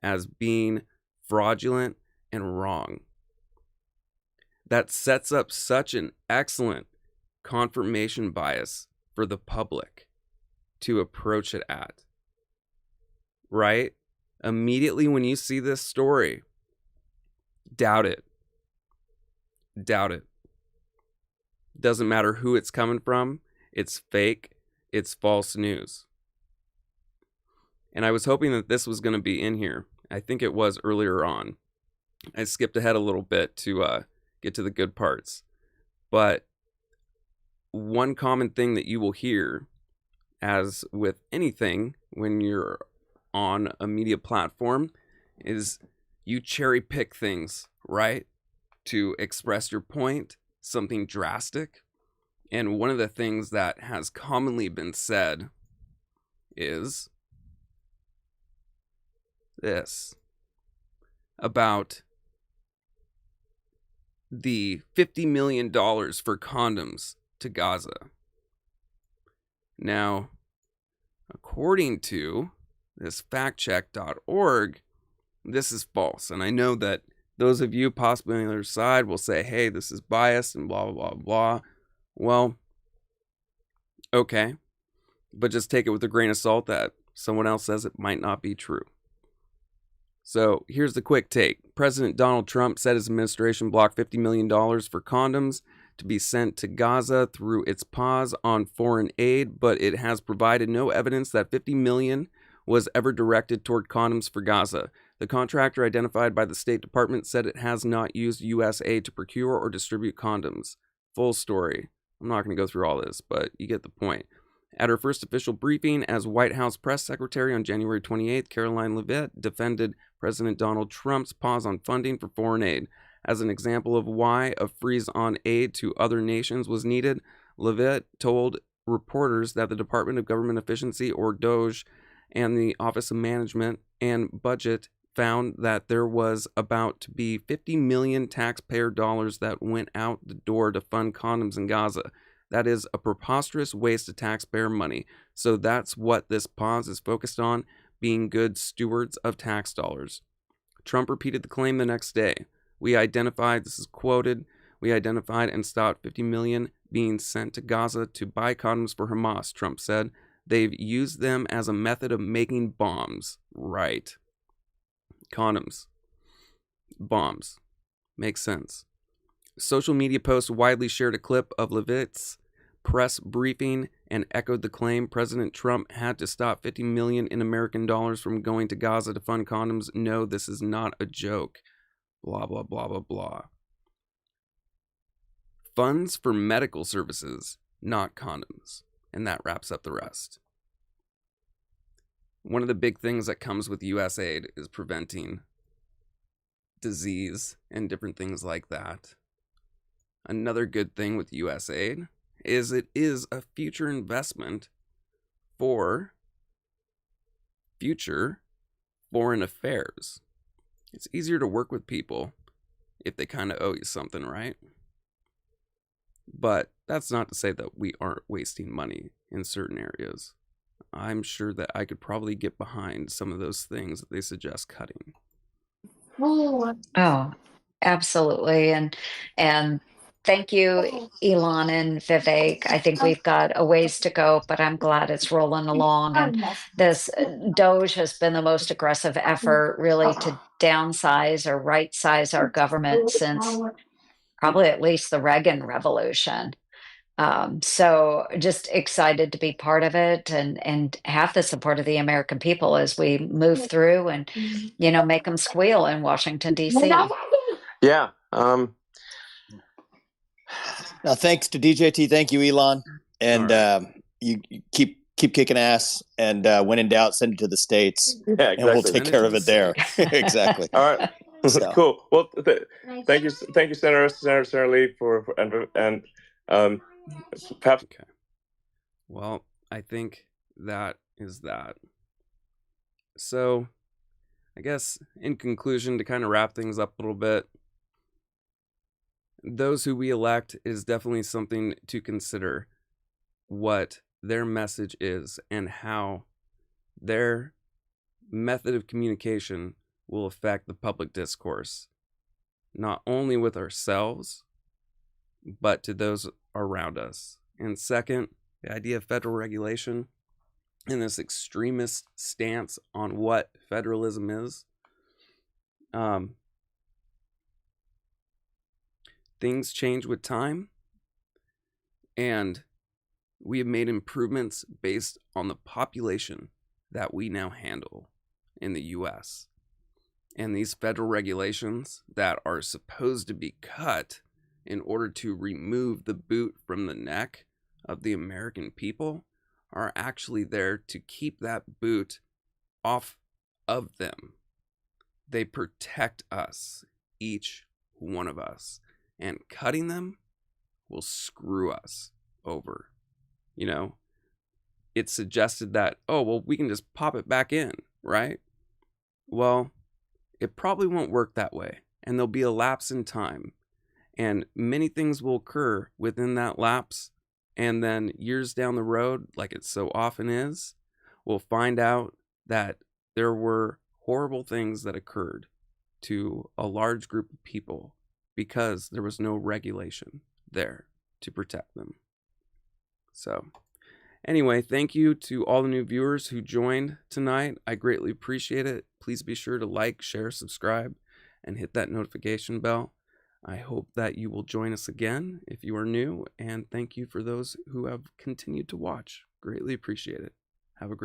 as being fraudulent and wrong. That sets up such an excellent confirmation bias for the public to approach it at. Right? Immediately when you see this story, doubt it. Doubt it. Doesn't matter who it's coming from. It's fake. It's false news. And I was hoping that this was going to be in here. I think it was earlier on. I skipped ahead a little bit to get to the good parts. But one common thing that you will hear, as with anything when you're on a media platform, is you cherry pick things, right? To express your point, something drastic. And one of the things that has commonly been said is this about the $50 million for condoms to Gaza. Now, according to this factcheck.org, this is false. And I know that those of you possibly on the other side will say, hey, this is biased and blah, blah, blah, blah. Well, okay. But just take it with a grain of salt that someone else says it might not be true. So here's the quick take. President Donald Trump said his administration blocked $50 million for condoms to be sent to Gaza through its pause on foreign aid, but it has provided no evidence that $50 million was ever directed toward condoms for Gaza. The contractor identified by the State Department said it has not used U.S. aid to procure or distribute condoms. Full story. I'm not going to go through all this, but you get the point. At her first official briefing as White House press secretary on January 28th, Caroline Leavitt defended President Donald Trump's pause on funding for foreign aid. As an example of why a freeze on aid to other nations was needed, Leavitt told reporters that the Department of Government Efficiency, or DOGE, and the Office of Management and Budget found that there was about to be 50 million taxpayer dollars that went out the door to fund condoms in Gaza. That is a preposterous waste of taxpayer money. So that's what this pause is focused on, being good stewards of tax dollars. Trump repeated the claim the next day. We identified, this is quoted, we identified and stopped 50 million being sent to Gaza to buy condoms for Hamas, Trump said. They've used them as a method of making bombs. Right. Condoms. Bombs. Makes sense. Social media posts widely shared a clip of Levitt's press briefing and echoed the claim President Trump had to stop 50 million in American dollars from going to Gaza to fund condoms. No, this is not a joke. Blah, blah, blah, blah, blah. Funds for medical services, not condoms. And that wraps up the rest. One of the big things that comes with U.S. aid is preventing disease and different things like that. Another good thing with U.S. aid is it is a future investment for future foreign affairs. It's easier to work with people if they kind of owe you something, right? But that's not to say that we aren't wasting money in certain areas. I'm sure that I could probably get behind some of those things that they suggest cutting. Oh, absolutely. And thank you, Elon and Vivek. I think we've got a ways to go, but I'm glad it's rolling along. And this Doge has been the most aggressive effort really to downsize or right size our government since probably at least the Reagan Revolution. So just excited to be part of it and have the support of the American people as we move through and, make them squeal in Washington, D.C. Yeah. Thanks to DJT. Thank you, Elon. And you keep kicking ass. And when in doubt, send it to the States. Yeah, exactly. And we'll take care of it there. Exactly. All right. So. Cool. Well, thank you, Senator Lee, and perhaps. Okay. Well, I think that is that. So, I guess in conclusion, to kind of wrap things up a little bit, those who we elect is definitely something to consider what their message is and how their method of communication will affect the public discourse, not only with ourselves, but to those around us. And second, the idea of federal regulation and this extremist stance on what federalism is. Things change with time, and we have made improvements based on the population that we now handle in the U.S. And these federal regulations that are supposed to be cut in order to remove the boot from the neck of the American people are actually there to keep that boot off of them. They protect us, each one of us, and cutting them will screw us over. It's suggested that, we can just pop it back in, right? Well, it probably won't work that way, and there'll be a lapse in time, and many things will occur within that lapse, and then years down the road, like it so often is, we'll find out that there were horrible things that occurred to a large group of people because there was no regulation there to protect them. So, anyway, thank you to all the new viewers who joined tonight. I greatly appreciate it. Please be sure to like, share, subscribe, and hit that notification bell. I hope that you will join us again if you are new, and thank you for those who have continued to watch. Greatly appreciate it. Have a great